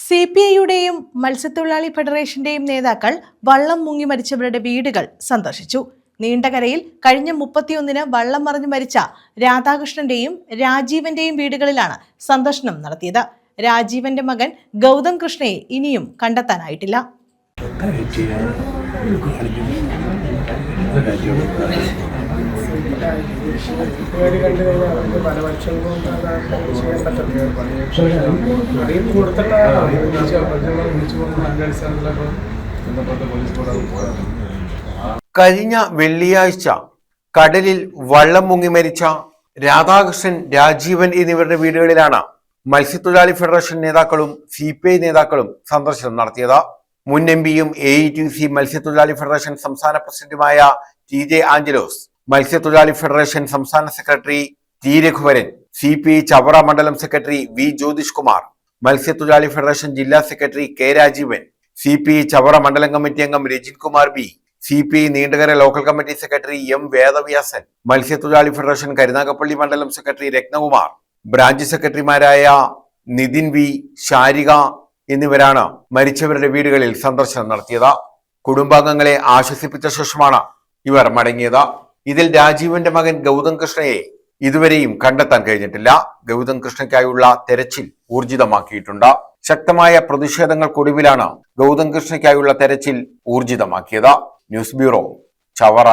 CPIയുടെയും മത്സ്യത്തൊഴിലാളി ഫെഡറേഷന്റെയും നേതാക്കൾ വള്ളം മുങ്ങി മരിച്ചവരുടെ വീടുകൾ സന്ദർശിച്ചു. നീണ്ടകരയിൽ കഴിഞ്ഞ 31-ന് വള്ളം മറിഞ്ഞു മരിച്ച രാധാകൃഷ്ണന്റെയും രാജീവന്റെയും വീടുകളിലാണ് സന്ദർശനം നടത്തിയത്. രാജീവന്റെ മകൻ ഗൗതം കൃഷ്ണയെ ഇനിയും കണ്ടെത്താനായിട്ടില്ല. കഴിഞ്ഞ വെള്ളിയാഴ്ച കടലിൽ വള്ളം മുങ്ങി മരിച്ച രാധാകൃഷ്ണൻ, രാജീവൻ എന്നിവരുടെ വീടുകളിലാണ് മത്സ്യത്തൊഴിലാളി ഫെഡറേഷൻ നേതാക്കളും CPI നേതാക്കളും സന്ദർശനം നടത്തിയത്. മുൻ MPയും AETC മത്സ്യത്തൊഴിലാളി ഫെഡറേഷൻ സംസ്ഥാന പ്രസിഡന്റുമായ TJ ആഞ്ചലോസ്, മത്സ്യത്തൊഴിലാളി ഫെഡറേഷൻ സംസ്ഥാന secretary T Raghuvaran, CPI Chavara മണ്ഡലം സെക്രട്ടറി V ജ്യോതിഷ് കുമാർ, മത്സ്യത്തൊഴിലാളി ഫെഡറേഷൻ ജില്ലാ secretary K Rajeevan, CPI Chavara മണ്ഡലം കമ്മിറ്റി അംഗം Rajin Kumar B, CPI Neendakara local committee secretary M Vedavyasan, മത്സ്യത്തൊഴിലാളി ഫെഡറേഷൻ കരുനാഗപ്പള്ളി മണ്ഡലം സെക്രട്ടറി രത്നകുമാർ, ബ്രാഞ്ച് സെക്രട്ടറിമാരായ നിതിൻ V, ശാരിക എന്നിവരാണ് മരിച്ചവരുടെ വീടുകളിൽ സന്ദർശനം നടത്തിയത്. കുടുംബാംഗങ്ങളെ ആശ്വസിപ്പിച്ച ശേഷമാണ് ഇവർ മടങ്ങിയത്. ഇതിൽ രാജീവന്റെ മകൻ ഗൗതം കൃഷ്ണയെ ഇതുവരെയും കണ്ടെത്താൻ കഴിഞ്ഞിട്ടില്ല. ഗൗതം കൃഷ്ണയ്ക്കായുള്ള തെരച്ചിൽ ഊർജിതമാക്കിയിട്ടുണ്ട്. ശക്തമായ പ്രതിഷേധങ്ങൾക്കൊടുവിലാണ് ഗൗതം കൃഷ്ണയ്ക്കായുള്ള തെരച്ചിൽ ഊർജിതമാക്കിയത്. News bureau, Chavara.